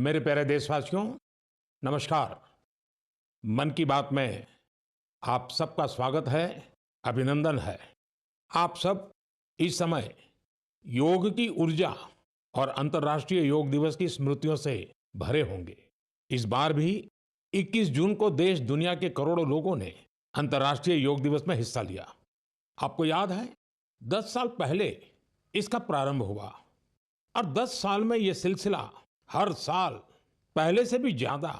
मेरे प्यारे देशवासियों, नमस्कार। मन की बात में आप सबका स्वागत है, अभिनंदन है। आप सब इस समय योग की ऊर्जा और अंतर्राष्ट्रीय योग दिवस की स्मृतियों से भरे होंगे। इस बार भी 21 जून को देश दुनिया के करोड़ों लोगों ने अंतर्राष्ट्रीय योग दिवस में हिस्सा लिया। आपको याद है, 10 साल पहले इसका प्रारंभ हुआ और 10 साल में ये सिलसिला हर साल पहले से भी ज्यादा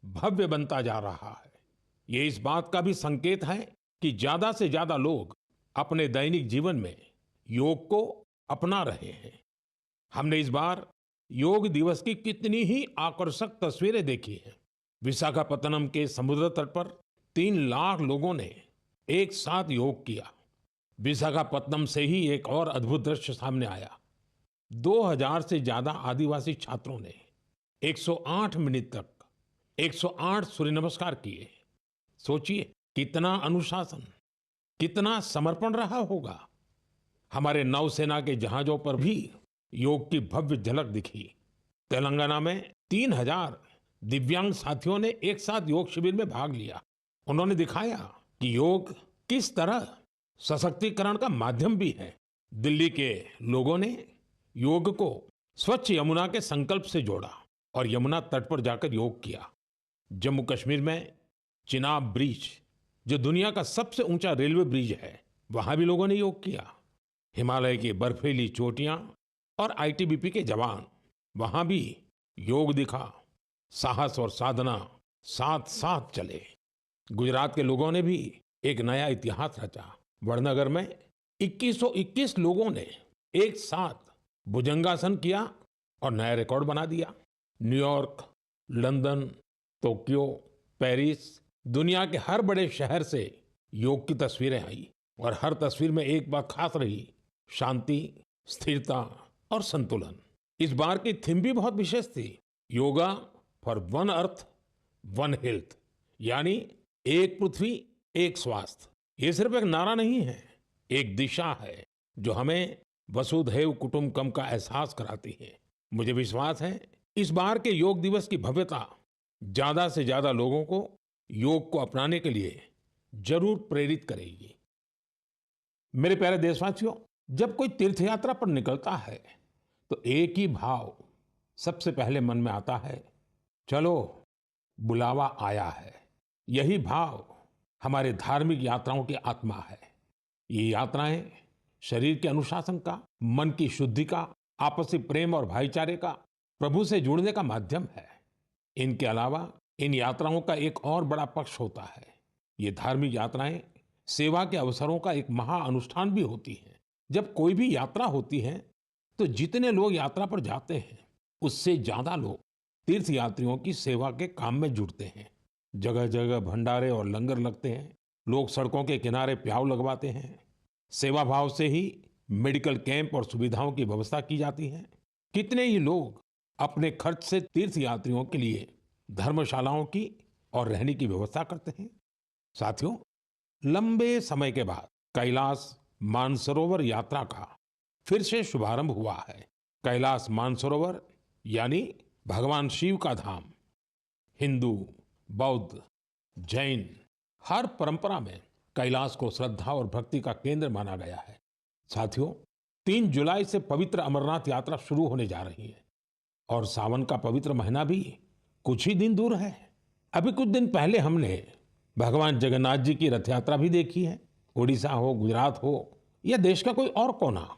भव्य बनता जा रहा है। ये इस बात का भी संकेत है कि ज्यादा से ज्यादा लोग अपने दैनिक जीवन में योग को अपना रहे हैं। हमने इस बार योग दिवस की कितनी ही आकर्षक तस्वीरें देखी हैं। विशाखापत्तनम के समुद्र तट पर 3 लाख लोगों ने एक साथ योग किया। विशाखापत्तनम से ही एक और अद्भुत दृश्य सामने आया। 2000 से ज्यादा आदिवासी छात्रों ने 108 मिनट तक 108 सूर्य नमस्कार किए। सोचिए कितना अनुशासन, कितना समर्पण रहा होगा। हमारे नौसेना के जहाजों पर भी योग की भव्य झलक दिखी। तेलंगाना में 3000 दिव्यांग साथियों ने एक साथ योग शिविर में भाग लिया। उन्होंने दिखाया कि योग किस तरह सशक्तिकरण का माध्यम भी है। दिल्ली के लोगों ने योग को स्वच्छ यमुना के संकल्प से जोड़ा और यमुना तट पर जाकर योग किया। जम्मू कश्मीर में चिनाब ब्रिज, जो दुनिया का सबसे ऊंचा रेलवे ब्रिज है, वहां भी लोगों ने योग किया। हिमालय की बर्फीली चोटियां और आईटीबीपी के जवान, वहां भी योग दिखा। साहस और साधना साथ साथ चले। गुजरात के लोगों ने भी एक नया इतिहास रचा। वड़नगर में 2121 लोगों ने एक साथ भुजंगासन किया और नया रिकॉर्ड बना दिया। न्यूयॉर्क, लंदन, टोक्यो, पेरिस, दुनिया के हर बड़े शहर से योग की तस्वीरें आई और हर तस्वीर में एक बात खास रही: शांति, स्थिरता और संतुलन। इस बार की थीम भी बहुत विशेष थी। Yoga for one earth one health, यानी एक पृथ्वी एक स्वास्थ्य। ये सिर्फ एक नारा नहीं है, एक दिशा है जो हमें वसुधैव कुटुंबकम का एहसास कराती है। मुझे विश्वास है इस बार के योग दिवस की भव्यता ज्यादा से ज्यादा लोगों को योग को अपनाने के लिए जरूर प्रेरित करेगी। मेरे प्यारे देशवासियों, जब कोई तीर्थ यात्रा पर निकलता है तो एक ही भाव सबसे पहले मन में आता है: चलो, बुलावा आया है। यही भाव हमारे धार्मिक यात्राओं की आत्मा है। ये यात्राएं शरीर के अनुशासन का, मन की शुद्धि का, आपसी प्रेम और भाईचारे का, प्रभु से जुड़ने का माध्यम है। इनके अलावा इन यात्राओं का एक और बड़ा पक्ष होता है। ये धार्मिक यात्राएं सेवा के अवसरों का एक महाअनुष्ठान भी होती हैं। जब कोई भी यात्रा होती है तो जितने लोग यात्रा पर जाते हैं, उससे ज्यादा लोग तीर्थ यात्रियों की सेवा के काम में जुड़ते हैं। जगह जगह भंडारे और लंगर लगते हैं। लोग सड़कों के किनारे प्याऊ लगवाते हैं। सेवा भाव से ही मेडिकल कैंप और सुविधाओं की व्यवस्था की जाती है। कितने ही लोग अपने खर्च से तीर्थ यात्रियों के लिए धर्मशालाओं की और रहने की व्यवस्था करते हैं। साथियों, लंबे समय के बाद कैलाश मानसरोवर यात्रा का फिर से शुभारंभ हुआ है। कैलाश मानसरोवर यानी भगवान शिव का धाम। हिंदू, बौद्ध, जैन हर परंपरा में कैलाश को श्रद्धा और भक्ति का केंद्र माना गया है। साथियों, 3 जुलाई से पवित्र अमरनाथ यात्रा शुरू होने जा रही है और सावन का पवित्र महीना भी कुछ ही दिन दूर है। अभी कुछ दिन पहले हमने भगवान जगन्नाथ जी की रथ यात्रा भी देखी है। उड़ीसा हो, गुजरात हो या देश का कोई और कोना,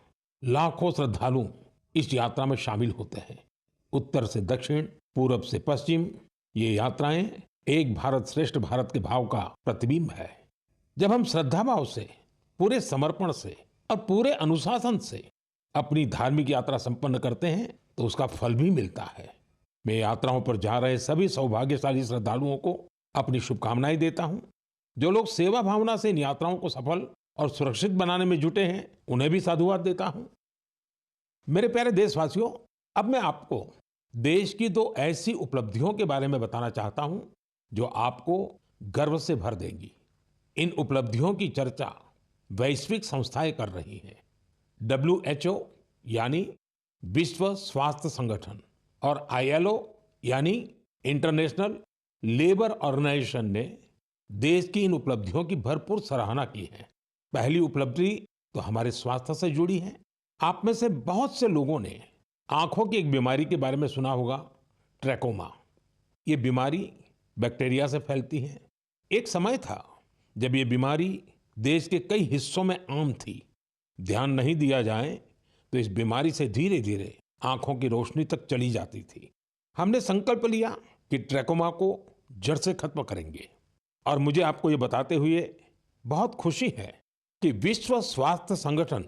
लाखों श्रद्धालु इस यात्रा में शामिल होते हैं। उत्तर से दक्षिण, पूरब से पश्चिम, ये यात्राएं एक भारत श्रेष्ठ भारत के भाव का प्रतिबिंब है। जब हम श्रद्धा भाव से, पूरे समर्पण से और पूरे अनुशासन से अपनी धार्मिक यात्रा संपन्न करते हैं तो उसका फल भी मिलता है। मैं यात्राओं पर जा रहे सभी सौभाग्यशाली श्रद्धालुओं को अपनी शुभकामनाएं देता हूं। जो लोग सेवा भावना से इन यात्राओं को सफल और सुरक्षित बनाने में जुटे हैं, उन्हें भी साधुवाद देता हूं। मेरे प्यारे देशवासियों, अब मैं आपको देश की 2 ऐसी उपलब्धियों के बारे में बताना चाहता हूं जो आपको गर्व से भर देंगी। इन उपलब्धियों की चर्चा वैश्विक संस्थाएं कर रही हैं। WHO यानी विश्व स्वास्थ्य संगठन और ILO यानी इंटरनेशनल लेबर ऑर्गेनाइजेशन ने देश की इन उपलब्धियों की भरपूर सराहना की है। पहली उपलब्धि तो हमारे स्वास्थ्य से जुड़ी है। आप में से बहुत से लोगों ने आंखों की एक बीमारी के बारे में सुना होगा, ट्रैकोमा। ये बीमारी बैक्टीरिया से फैलती है। एक समय था जब ये बीमारी देश के कई हिस्सों में आम थी। ध्यान नहीं दिया जाए तो इस बीमारी से धीरे धीरे आंखों की रोशनी तक चली जाती थी। हमने संकल्प लिया कि ट्रैकोमा को जड़ से खत्म करेंगे। और मुझे आपको ये बताते हुए बहुत खुशी है कि विश्व स्वास्थ्य संगठन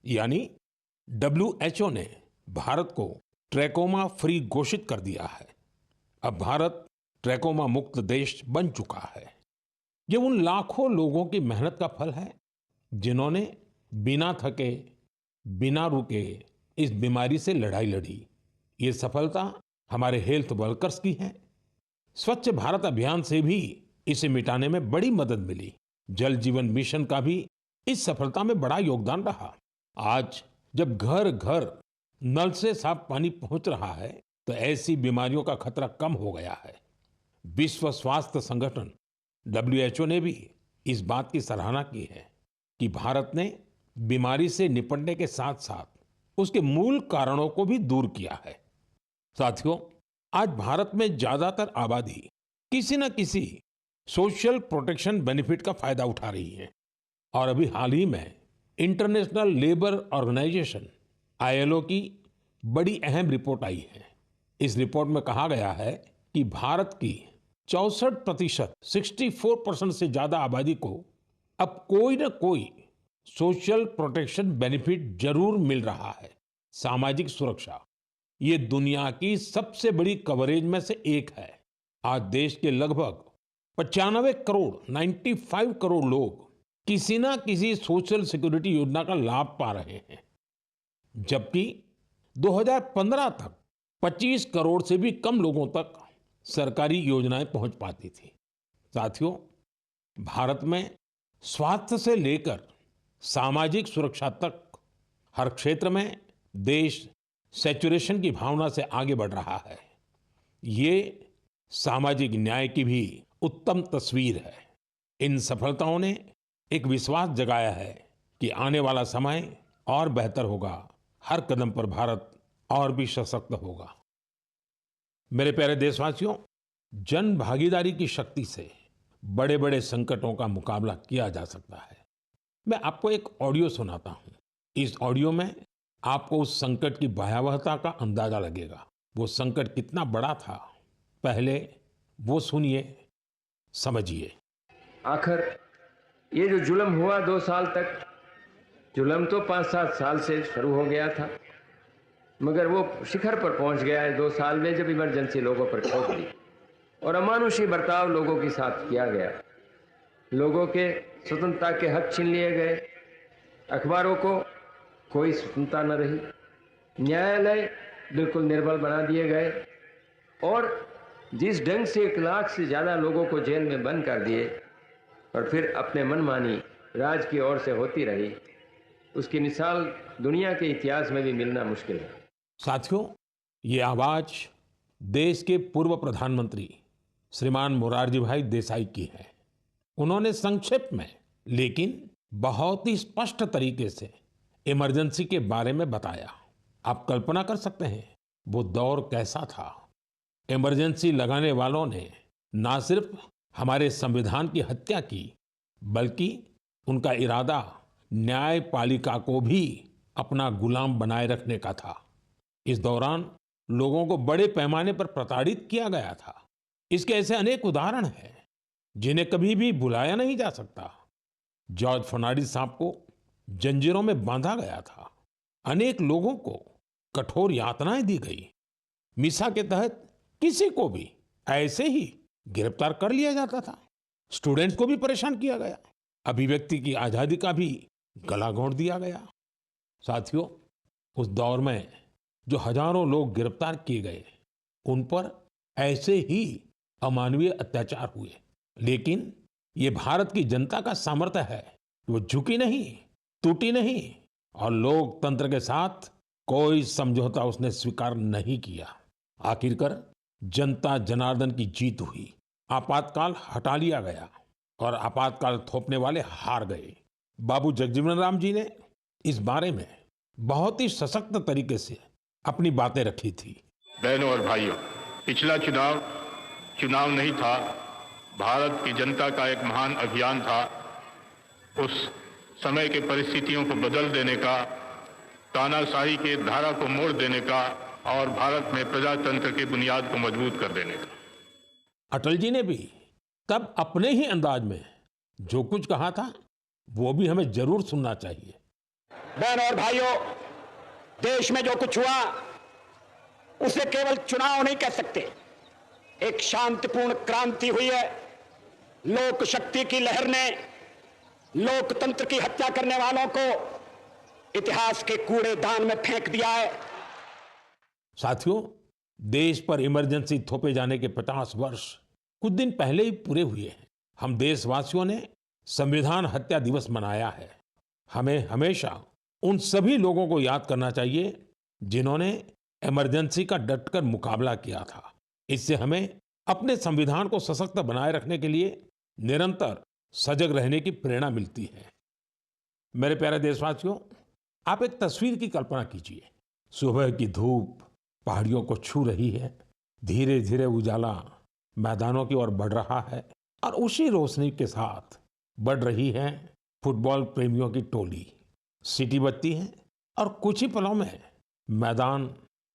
यानी WHO ने भारत को ट्रैकोमा फ्री घोषित कर दिया है। अब भारत ट्रैकोमा मुक्त देश बन चुका है। ये उन लाखों लोगों की मेहनत का फल है जिन्होंने बिना थके, बिना रुके इस बीमारी से लड़ाई लड़ी। ये सफलता हमारे हेल्थ वर्कर्स की है। स्वच्छ भारत अभियान से भी इसे मिटाने में बड़ी मदद मिली। जल जीवन मिशन का भी इस सफलता में बड़ा योगदान रहा। आज जब घर घर नल से साफ पानी पहुंच रहा है तो ऐसी बीमारियों का खतरा कम हो गया है। विश्व स्वास्थ्य संगठन WHO ने भी इस बात की सराहना की है कि भारत ने बीमारी से निपटने के साथ साथ उसके मूल कारणों को भी दूर किया है। साथियों, आज भारत में ज्यादातर आबादी किसी न किसी सोशल प्रोटेक्शन बेनिफिट का फायदा उठा रही है। और अभी हाल ही में इंटरनेशनल लेबर ऑर्गेनाइजेशन ILO की बड़ी अहम रिपोर्ट आई है। इस रिपोर्ट में कहा गया है कि भारत की 64%, 64% से ज्यादा आबादी को अब कोई न कोई सोशल प्रोटेक्शन बेनिफिट जरूर मिल रहा है। सामाजिक सुरक्षा ये दुनिया की सबसे बड़ी कवरेज में से एक है। आज देश के लगभग 95 करोड़ 95 करोड़ लोग किसी ना किसी सोशल सिक्योरिटी योजना का लाभ पा रहे हैं, जबकि 2015 तक 25 करोड़ से भी कम लोगों तक सरकारी योजनाएं पहुंच पाती थी। साथियों, भारत में स्वास्थ्य से लेकर सामाजिक सुरक्षा तक हर क्षेत्र में देश सैचुरेशन की भावना से आगे बढ़ रहा है। ये सामाजिक न्याय की भी उत्तम तस्वीर है। इन सफलताओं ने एक विश्वास जगाया है कि आने वाला समय और बेहतर होगा। हर कदम पर भारत और भी सशक्त होगा। मेरे प्यारे देशवासियों, जन भागीदारी की शक्ति से बड़े बड़े संकटों का मुकाबला किया जा सकता है। मैं आपको एक ऑडियो सुनाता हूं। इस ऑडियो में आपको उस संकट की भयावहता का अंदाजा लगेगा। वो संकट कितना बड़ा था, पहले वो सुनिए, समझिए। आखिर ये जो जुल्म हुआ 2 साल तक, जुल्म तो 5-7 साल से शुरू हो गया था, मगर वो शिखर पर पहुंच गया है 2 साल में जब इमरजेंसी लोगों पर ठोक दी और अमानुषी बर्ताव लोगों के साथ किया गया। लोगों के स्वतंत्रता के हक छीन लिए गए, अखबारों को कोई स्वतंत्रता न रही, न्यायालय बिल्कुल निर्बल बना दिए गए और जिस ढंग से 1 लाख से ज़्यादा लोगों को जेल में बंद कर दिए और फिर अपने मनमानी राज की ओर से होती रही, उसकी मिसाल दुनिया के इतिहास में भी मिलना मुश्किल है। साथियों, ये आवाज देश के पूर्व प्रधानमंत्री श्रीमान मोरारजी भाई देसाई की है। उन्होंने संक्षेप में लेकिन बहुत ही स्पष्ट तरीके से इमरजेंसी के बारे में बताया। आप कल्पना कर सकते हैं वो दौर कैसा था। इमरजेंसी लगाने वालों ने ना सिर्फ हमारे संविधान की हत्या की, बल्कि उनका इरादा न्यायपालिका को भी अपना गुलाम बनाए रखने का था। इस दौरान लोगों को बड़े पैमाने पर प्रताड़ित किया गया था। इसके ऐसे अनेक उदाहरण हैं जिन्हें कभी भी भुलाया नहीं जा सकता। जॉर्ज फर्नांडिस साहब को जंजीरों में बांधा गया था। अनेक लोगों को कठोर यातनाएं दी गई। मिसा के तहत किसी को भी ऐसे ही गिरफ्तार कर लिया जाता था। स्टूडेंट्स को भी परेशान किया गया। अभिव्यक्ति की आजादी का भी गला घोंट दिया गया। साथियों, उस दौर में जो हजारों लोग गिरफ्तार किए गए, उन पर ऐसे ही अमानवीय अत्याचार हुए, लेकिन ये भारत की जनता का सामर्थ्य है। वो झुकी नहीं, टूटी नहीं और लोकतंत्र के साथ कोई समझौता उसने स्वीकार नहीं किया। आखिरकार जनता जनार्दन की जीत हुई। आपातकाल हटा लिया गया और आपातकाल थोपने वाले हार गए। बाबू जगजीवन राम जी ने इस बारे में बहुत ही सशक्त तरीके से अपनी बातें रखी थी। बहनों और भाइयों, पिछला चुनाव चुनाव नहीं था, भारत की जनता का एक महान अभियान था। उस समय के परिस्थितियों को बदल देने का, तानाशाही के धारा को मोड़ देने का और भारत में प्रजातंत्र की बुनियाद को मजबूत कर देने का। अटल जी ने भी तब अपने ही अंदाज में जो कुछ कहा था वो भी हमें जरूर सुनना चाहिए। बहनों और भाइयों, देश में जो कुछ हुआ उसे केवल चुनाव नहीं कह सकते। एक शांतिपूर्ण क्रांति हुई है। लोक शक्ति की लहर ने लोकतंत्र की हत्या करने वालों को इतिहास के कूड़ेदान में फेंक दिया है। साथियों, देश पर इमरजेंसी थोपे जाने के 50 वर्ष कुछ दिन पहले ही पूरे हुए हैं। हम देशवासियों ने संविधान हत्या दिवस मनाया है। हमें हमेशा उन सभी लोगों को याद करना चाहिए जिन्होंने इमरजेंसी का डटकर मुकाबला किया था। इससे हमें अपने संविधान को सशक्त बनाए रखने के लिए निरंतर सजग रहने की प्रेरणा मिलती है। मेरे प्यारे देशवासियों, आप एक तस्वीर की कल्पना कीजिए। सुबह की धूप पहाड़ियों को छू रही है, धीरे धीरे उजाला मैदानों की ओर बढ़ रहा है और उसी रोशनी के साथ बढ़ रही है फुटबॉल प्रेमियों की टोली। सीटी बजती है और कुछ ही पलों में मैदान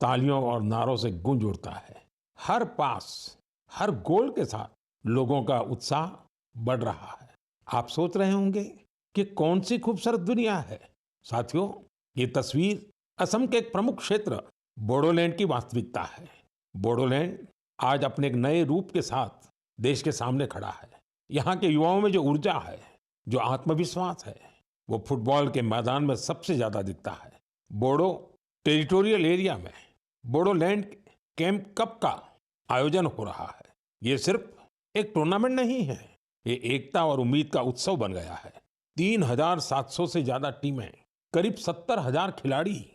तालियों और नारों से गूंज उठता है। हर पास, हर गोल के साथ लोगों का उत्साह बढ़ रहा है। आप सोच रहे होंगे कि कौन सी खूबसूरत दुनिया है। साथियों, ये तस्वीर असम के एक प्रमुख क्षेत्र बोडोलैंड की वास्तविकता है। बोडोलैंड आज अपने एक नए रूप के साथ देश के सामने खड़ा है। यहाँ के युवाओं में जो ऊर्जा है, जो आत्मविश्वास है, वो फुटबॉल के मैदान में सबसे ज्यादा दिखता है। बोडो टेरिटोरियल एरिया में बोडोलैंड कैंप कप का आयोजन हो रहा है। ये सिर्फ एक टूर्नामेंट नहीं है, ये एकता और उम्मीद का उत्सव बन गया है। 3,700 से ज्यादा टीमें, करीब 70,000 खिलाड़ी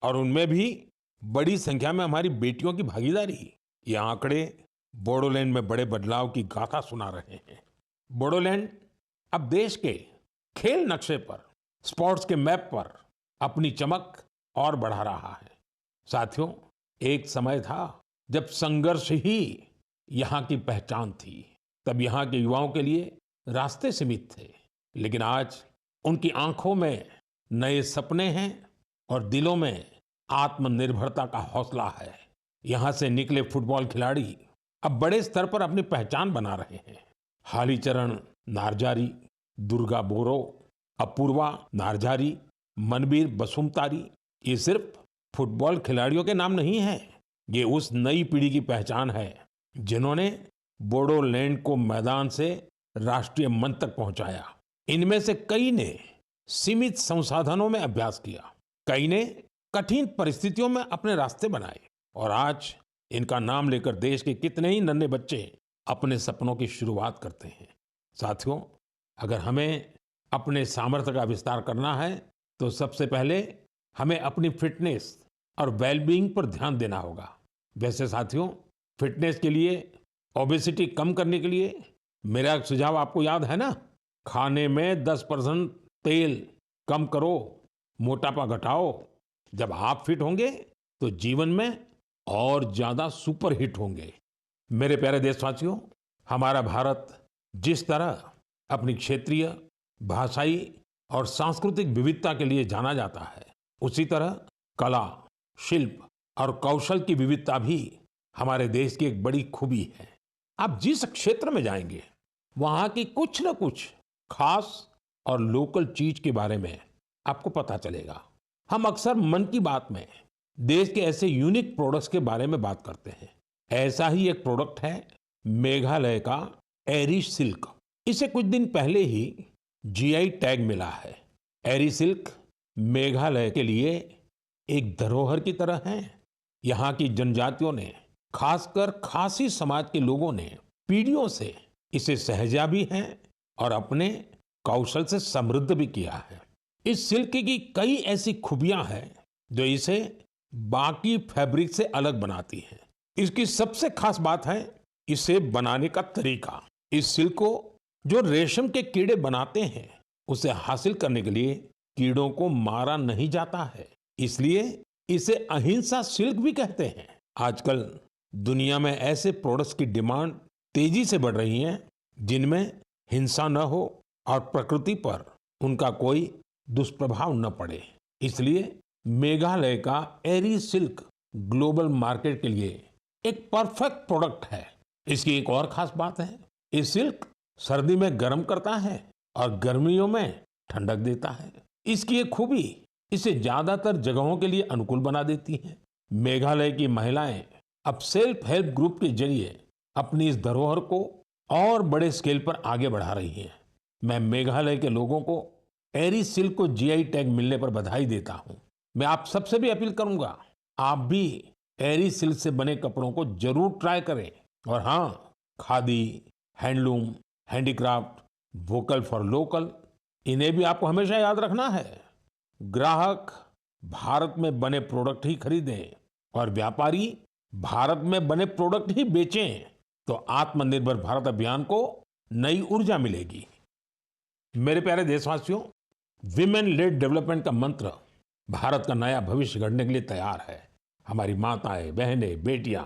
और उनमें भी बड़ी संख्या में हमारी बेटियों की भागीदारी। ये आंकड़े बोडोलैंड में बड़े बदलाव की गाथा सुना रहे हैं। बोडोलैंड अब देश के खेल नक्शे पर, स्पोर्ट्स के मैप पर अपनी चमक और बढ़ा रहा है। साथियों, एक समय था जब संघर्ष ही यहाँ की पहचान थी। तब यहाँ के युवाओं के लिए रास्ते सीमित थे, लेकिन आज उनकी आंखों में नए सपने हैं और दिलों में आत्मनिर्भरता का हौसला है। यहाँ से निकले फुटबॉल खिलाड़ी अब बड़े स्तर पर अपनी पहचान बना रहे हैं। हालीचरण नारजारी, दुर्गा बोरो, अपूर्वा नारजारी, मनबीर बसुमतारी, ये सिर्फ फुटबॉल खिलाड़ियों के नाम नहीं हैं। ये उस नई पीढ़ी की पहचान है जिन्होंने बोडोलैंड को मैदान से राष्ट्रीय मंच तक पहुंचाया। इनमें से कई ने सीमित संसाधनों में अभ्यास किया, कई ने कठिन परिस्थितियों में अपने रास्ते बनाए और आज इनका नाम लेकर देश के कितने ही नन्हे बच्चे अपने सपनों की शुरुआत करते हैं। साथियों, अगर हमें अपने सामर्थ्य का विस्तार करना है तो सबसे पहले हमें अपनी फिटनेस और वेलबीइंग पर ध्यान देना होगा। वैसे साथियों, फिटनेस के लिए, ओबेसिटी कम करने के लिए मेरा एक सुझाव आपको याद है ना? खाने में 10% तेल कम करो, मोटापा घटाओ। जब आप फिट होंगे तो जीवन में और ज्यादा सुपर हिट होंगे। मेरे प्यारे देशवासियों, हमारा भारत जिस तरह अपनी क्षेत्रीय, भाषाई और सांस्कृतिक विविधता के लिए जाना जाता है, उसी तरह कला, शिल्प और कौशल की विविधता भी हमारे देश की एक बड़ी खूबी है। आप जिस क्षेत्र में जाएंगे वहां की कुछ न कुछ खास और लोकल चीज के बारे में आपको पता चलेगा। हम अक्सर मन की बात में देश के ऐसे यूनिक प्रोडक्ट्स के बारे में बात करते हैं। ऐसा ही एक प्रोडक्ट है मेघालय का एरी सिल्क। इसे कुछ दिन पहले ही जीआई टैग मिला है। एरी सिल्क मेघालय के लिए एक धरोहर की तरह है। यहाँ की जनजातियों ने, खासकर खासी समाज के लोगों ने पीढ़ियों से इसे सहेजा भी है और अपने कौशल से समृद्ध भी किया है। इस सिल्क की कई ऐसी खूबियां हैं जो इसे बाकी फैब्रिक से अलग बनाती हैं। इसकी सबसे खास बात है इसे बनाने का तरीका। इस सिल्क को जो रेशम के कीड़े बनाते हैं उसे हासिल करने के लिए कीड़ों को मारा नहीं जाता है, इसलिए इसे अहिंसा सिल्क भी कहते हैं। आजकल दुनिया में ऐसे प्रोडक्ट्स की डिमांड तेजी से बढ़ रही है जिनमें हिंसा न हो और प्रकृति पर उनका कोई दुष्प्रभाव न पड़े। इसलिए मेघालय का एरी सिल्क ग्लोबल मार्केट के लिए एक परफेक्ट प्रोडक्ट है। इसकी एक और खास बात है, ये सिल्क सर्दी में गर्म करता है और गर्मियों में ठंडक देता है। इसकी एक खूबी इसे ज्यादातर जगहों के लिए अनुकूल बना देती है। मेघालय की महिलाएं अब सेल्फ हेल्प ग्रुप के जरिए अपनी इस धरोहर को और बड़े स्केल पर आगे बढ़ा रही हैं। मैं मेघालय के लोगों को एरी सिल्क को जीआई टैग मिलने पर बधाई देता हूं। मैं आप सबसे भी अपील करूंगा, आप भी एरी सिल्क से बने कपड़ों को जरूर ट्राई करें। और हाँ, khadi, handloom, handicraft, vocal for local, इन्हें भी आपको हमेशा याद रखना है। ग्राहक भारत में बने प्रोडक्ट ही खरीदें और व्यापारी भारत में बने प्रोडक्ट ही बेचें, तो आत्मनिर्भर भारत अभियान को नई ऊर्जा मिलेगी। मेरे प्यारे देशवासियों, विमेन लेड डेवलपमेंट का मंत्र भारत का नया भविष्य गढ़ने के लिए तैयार है। हमारी माताएं, बहनें, बेटियां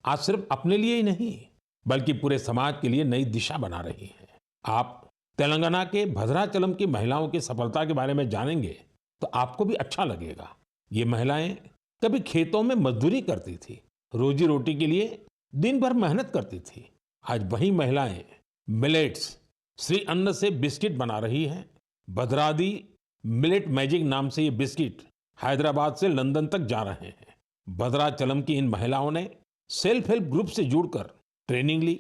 आज सिर्फ अपने लिए ही नहीं बल्कि पूरे समाज के लिए नई दिशा बना रही हैं। आप तेलंगाना के भद्राचलम की महिलाओं की सफलता के बारे में जानेंगे तो आपको भी अच्छा लगेगा। ये महिलाएं कभी खेतों में मजदूरी करती थी, रोजी रोटी के लिए दिन भर मेहनत करती थी। आज वही महिलाएं मिलेट्स श्री अन्न से बिस्किट बना रही हैं। भद्रादी मिलेट मैजिक नाम से ये बिस्किट हैदराबाद से लंदन तक जा रहे हैं। भद्राचलम की इन महिलाओं ने सेल्फ हेल्प ग्रुप से जुड़कर ट्रेनिंग ली।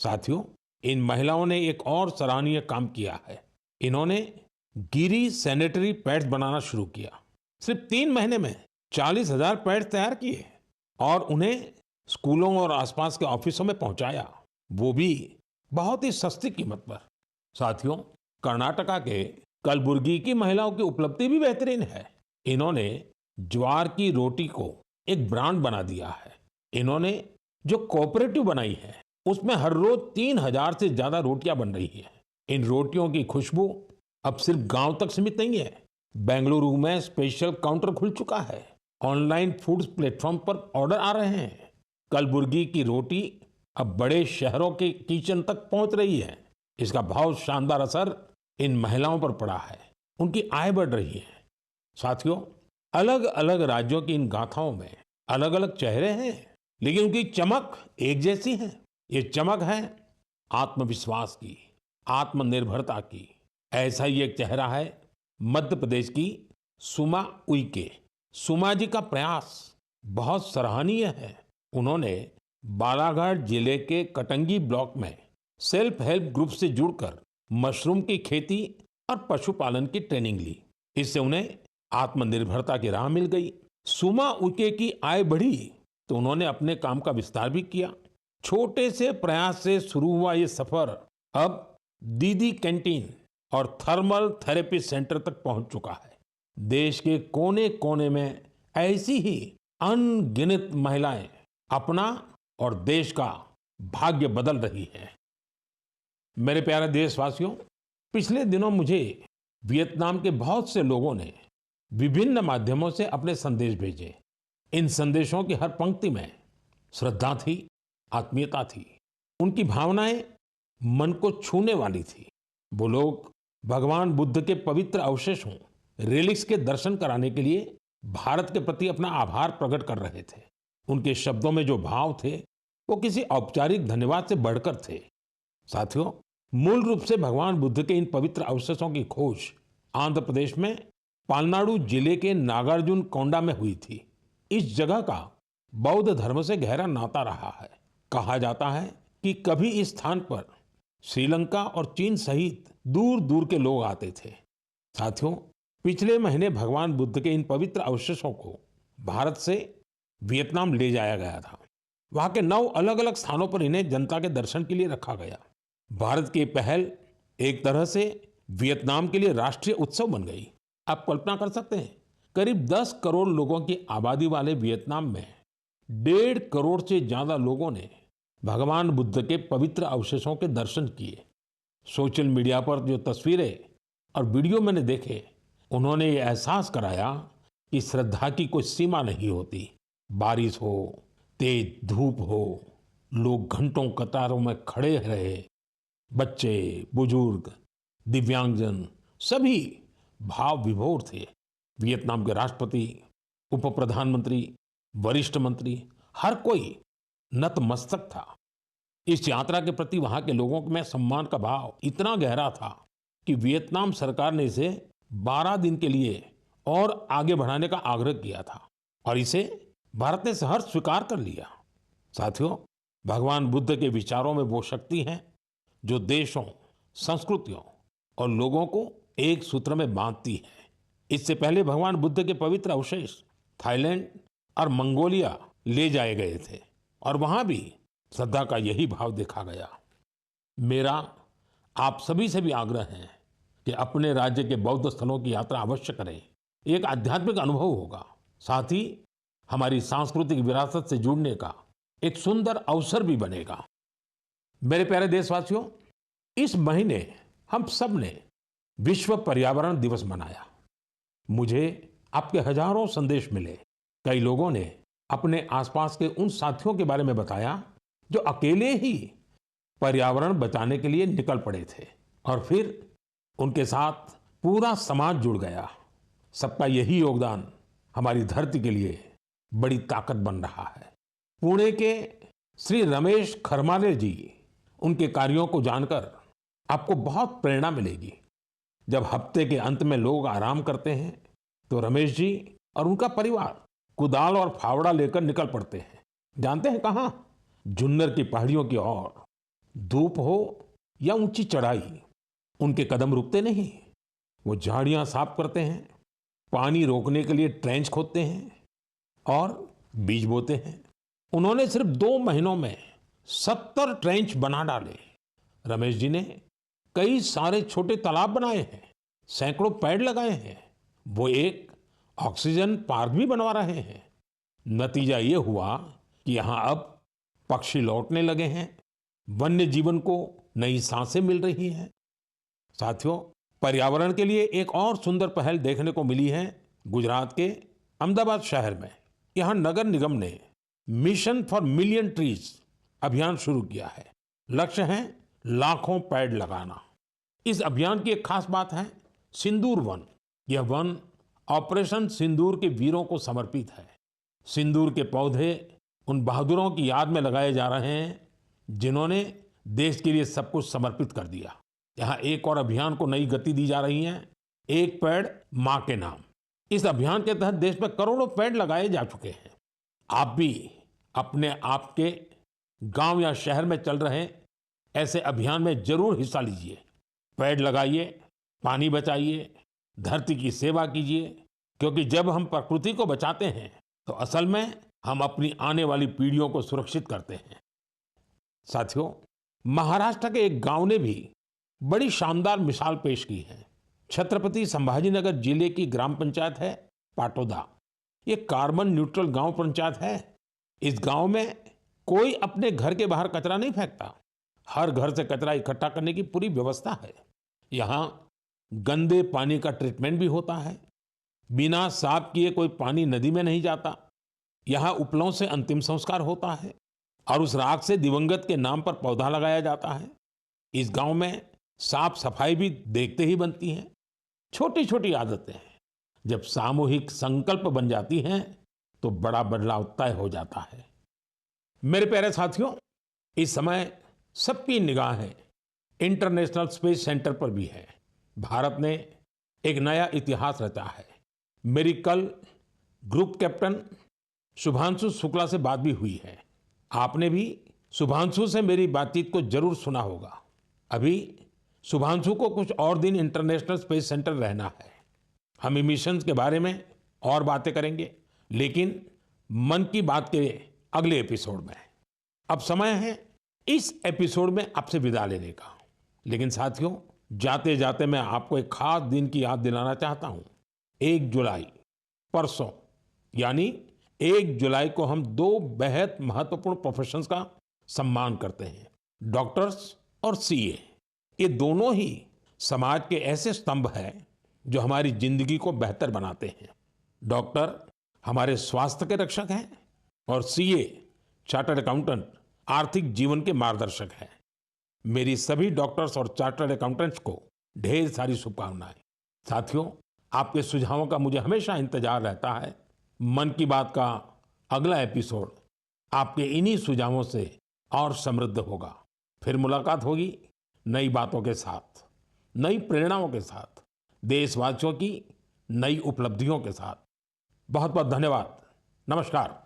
साथियों, इन महिलाओं ने एक और सराहनीय काम किया है। इन्होंने गिरी सैनिटरी पैड्स बनाना शुरू किया। सिर्फ 3 महीने में 40,000 पैड्स तैयार किए और उन्हें स्कूलों और आसपास के ऑफिसों में पहुंचाया, वो भी बहुत ही सस्ती कीमत पर। साथियों, कर्नाटका के कलबुर्गी की महिलाओं की उपलब्धि भी बेहतरीन है। इन्होंने ज्वार की रोटी को एक ब्रांड बना दिया है। इन्होंने जो कोऑपरेटिव बनाई है उसमें हर रोज 3,000 से ज्यादा रोटियां बन रही हैं। इन रोटियों की खुशबू अब सिर्फ गांव तक सीमित नहीं है। बेंगलुरु में स्पेशल काउंटर खुल चुका है। ऑनलाइन फूड प्लेटफॉर्म पर ऑर्डर आ रहे हैं। कलबुर्गी की रोटी अब बड़े शहरों के किचन तक पहुंच रही है। इसका बहुत शानदार असर इन महिलाओं पर पड़ा है। उनकी आय बढ़ रही है। साथियों, अलग अलग राज्यों की इन गाथाओं में अलग अलग चेहरे हैं, लेकिन उनकी चमक एक जैसी है। ये चमक है आत्मविश्वास की, आत्मनिर्भरता की। ऐसा ही एक चेहरा है मध्य प्रदेश की सुमा उइके। सुमा जी का प्रयास बहुत सराहनीय है। उन्होंने बालाघाट जिले के कटंगी ब्लॉक में सेल्फ हेल्प ग्रुप से जुड़कर मशरूम की खेती और पशुपालन की ट्रेनिंग ली। इससे उन्हें आत्मनिर्भरता की राह मिल गई। सुमा उइके की आय बढ़ी तो उन्होंने अपने काम का विस्तार भी किया। छोटे से प्रयास से शुरू हुआ ये सफर अब दीदी कैंटीन और थर्मल थेरेपी सेंटर तक पहुंच चुका है। देश के कोने कोने में ऐसी ही अनगिनत महिलाएं अपना और देश का भाग्य बदल रही हैं। मेरे प्यारे देशवासियों, पिछले दिनों मुझे वियतनाम के बहुत से लोगों ने विभिन्न माध्यमों से अपने संदेश भेजे। इन संदेशों की हर पंक्ति में श्रद्धा थी, आत्मीयता थी। उनकी भावनाएं मन को छूने वाली थी। वो लोग भगवान बुद्ध के पवित्र अवशेषों, रिलिक्स के दर्शन कराने के लिए भारत के प्रति अपना आभार प्रकट कर रहे थे। उनके शब्दों में जो भाव थे वो किसी औपचारिक धन्यवाद से बढ़कर थे। साथियों, मूल रूप से भगवान बुद्ध के इन पवित्र अवशेषों की खोज आंध्र प्रदेश में पालनाडु जिले के नागार्जुन कोंडा में हुई थी। इस जगह का बौद्ध धर्म से गहरा नाता रहा है। कहा जाता है कि कभी इस स्थान पर श्रीलंका और चीन सहित दूर दूर के लोग आते थे। साथियों, पिछले महीने भगवान बुद्ध के इन पवित्र अवशेषों को भारत से वियतनाम ले जाया गया था। वहां के 9 अलग अलग स्थानों पर इन्हें जनता के दर्शन के लिए रखा गया। भारत की पहल एक तरह से वियतनाम के लिए राष्ट्रीय उत्सव बन गई। आप कल्पना कर सकते हैं, करीब 10 करोड़ लोगों की आबादी वाले वियतनाम में 1.5 करोड़ से ज्यादा लोगों ने भगवान बुद्ध के पवित्र अवशेषों के दर्शन किए। सोशल मीडिया पर जो तस्वीरें और वीडियो मैंने देखे, उन्होंने ये एहसास कराया कि श्रद्धा की कोई सीमा नहीं होती। बारिश हो, तेज धूप हो, लोग घंटों कतारों में खड़े रहे, बच्चे, बुजुर्ग, दिव्यांगजन सभी भाव विभोर थे। वियतनाम के राष्ट्रपति, उप प्रधानमंत्री, वरिष्ठ मंत्री, हर कोई नतमस्तक था। इस यात्रा के प्रति वहां के लोगों में सम्मान का भाव इतना गहरा था कि वियतनाम सरकार ने इसे 12 दिन के लिए और आगे बढ़ाने का आग्रह किया था और इसे भारत ने सहर्ष स्वीकार कर लिया। साथियों, भगवान बुद्ध के विचारों में वो शक्ति है जो देशों, संस्कृतियों और लोगों को एक सूत्र में बांधती है। इससे पहले भगवान बुद्ध के पवित्र अवशेष थाईलैंड और मंगोलिया ले जाए गए थे और वहां भी श्रद्धा का यही भाव देखा गया। मेरा आप सभी से भी आग्रह है कि अपने राज्य के बौद्ध स्थलों की यात्रा अवश्य करें। एक आध्यात्मिक अनुभव होगा, साथ ही हमारी सांस्कृतिक विरासत से जुड़ने का एक सुंदर अवसर भी बनेगा। मेरे प्यारे देशवासियों, इस महीने हम सब ने विश्व पर्यावरण दिवस मनाया। मुझे आपके हजारों संदेश मिले। कई लोगों ने अपने आसपास के उन साथियों के बारे में बताया जो अकेले ही पर्यावरण बचाने के लिए निकल पड़े थे और फिर उनके साथ पूरा समाज जुड़ गया। सबका यही योगदान हमारी धरती के लिए बड़ी ताकत बन रहा है। पुणे के श्री रमेश खरमाले जी, उनके कार्यों को जानकर आपको बहुत प्रेरणा मिलेगी। जब हफ्ते के अंत में लोग आराम करते हैं तो रमेश जी और उनका परिवार कुदाल और फावड़ा लेकर निकल पड़ते हैं। जानते हैं कहाँ? जुन्नर की पहाड़ियों की ओर। धूप हो या ऊंची चढ़ाई, उनके कदम रुकते नहीं। वो झाड़ियां साफ करते हैं, पानी रोकने के लिए ट्रेंच खोदते हैं और बीज बोते हैं। उन्होंने सिर्फ 2 महीनों में 70 ट्रेंच बना डाले। रमेश जी ने कई सारे छोटे तालाब बनाए हैं, सैकड़ों पेड़ लगाए हैं। वो एक ऑक्सीजन पार्क भी बनवा रहे हैं। नतीजा ये हुआ कि यहाँ अब पक्षी लौटने लगे हैं, वन्य जीवन को नई सांसें मिल रही हैं। साथियों, पर्यावरण के लिए एक और सुंदर पहल देखने को मिली है गुजरात के अहमदाबाद शहर में। यहाँ नगर निगम ने मिशन फॉर मिलियन ट्रीज अभियान शुरू किया है। लक्ष्य है लाखों पेड़ लगाना। इस अभियान की एक खास बात है सिंदूर वन। यह वन ऑपरेशन सिंदूर के वीरों को समर्पित है। सिंदूर के पौधे उन बहादुरों की याद में लगाए जा रहे हैं जिन्होंने देश के लिए सब कुछ समर्पित कर दिया। यहाँ एक और अभियान को नई गति दी जा रही है, एक पेड़ मां के नाम। इस अभियान के तहत देश में करोड़ों पेड़ लगाए जा चुके हैं। आप भी अपने आप के गांव या शहर में चल रहे ऐसे अभियान में जरूर हिस्सा लीजिए। पेड़ लगाइए, पानी बचाइए, धरती की सेवा कीजिए, क्योंकि जब हम प्रकृति को बचाते हैं तो असल में हम अपनी आने वाली पीढ़ियों को सुरक्षित करते हैं। साथियों, महाराष्ट्र के एक गांव ने भी बड़ी शानदार मिसाल पेश की है। छत्रपति संभाजीनगर जिले की ग्राम पंचायत है पाटोदा। ये कार्बन न्यूट्रल गांव पंचायत है। इस गांव में कोई अपने घर के बाहर कचरा नहीं फेंकता। हर घर से कचरा इकट्ठा करने की पूरी व्यवस्था है। यहाँ गंदे पानी का ट्रीटमेंट भी होता है। बिना साफ किए कोई पानी नदी में नहीं जाता। यहाँ उपलों से अंतिम संस्कार होता है और उस राख से दिवंगत के नाम पर पौधा लगाया जाता है। इस गांव में साफ सफाई भी देखते ही बनती है। छोटी छोटी आदतें जब सामूहिक संकल्प बन जाती हैं तो बड़ा बदलाव तय हो जाता है। मेरे प्यारे साथियों, इस समय सबकी निगाहें इंटरनेशनल स्पेस सेंटर पर भी है। भारत ने एक नया इतिहास रचा है। मेरी कल ग्रुप कैप्टन शुभांशु शुक्ला से बात भी हुई है। आपने भी शुभांशु से मेरी बातचीत को जरूर सुना होगा। अभी शुभांशु को कुछ और दिन इंटरनेशनल स्पेस सेंटर रहना है। हम मिशंस के बारे में और बातें करेंगे, लेकिन मन की बात के अगले एपिसोड में। अब समय है इस एपिसोड में आपसे विदा लेने का। लेकिन साथियों, जाते जाते मैं आपको एक खास दिन की याद दिलाना चाहता हूं। 1 जुलाई परसों यानी 1 जुलाई को हम 2 बेहद महत्वपूर्ण प्रोफेशंस का सम्मान करते हैं, डॉक्टर्स और सीए। ये दोनों ही समाज के ऐसे स्तंभ हैं जो हमारी जिंदगी को बेहतर बनाते हैं। डॉक्टर हमारे स्वास्थ्य के रक्षक हैं और सीए चार्टर्ड अकाउंटेंट आर्थिक जीवन के मार्गदर्शक हैं। मेरी सभी डॉक्टर्स और चार्टर्ड अकाउंटेंट्स को ढेर सारी शुभकामनाएं। साथियों, आपके सुझावों का मुझे हमेशा इंतजार रहता है। मन की बात का अगला एपिसोड आपके इन्हीं सुझावों से और समृद्ध होगा। फिर मुलाकात होगी नई बातों के साथ, नई प्रेरणाओं के साथ, देशवासियों की नई उपलब्धियों के साथ। बहुत बहुत धन्यवाद। नमस्कार।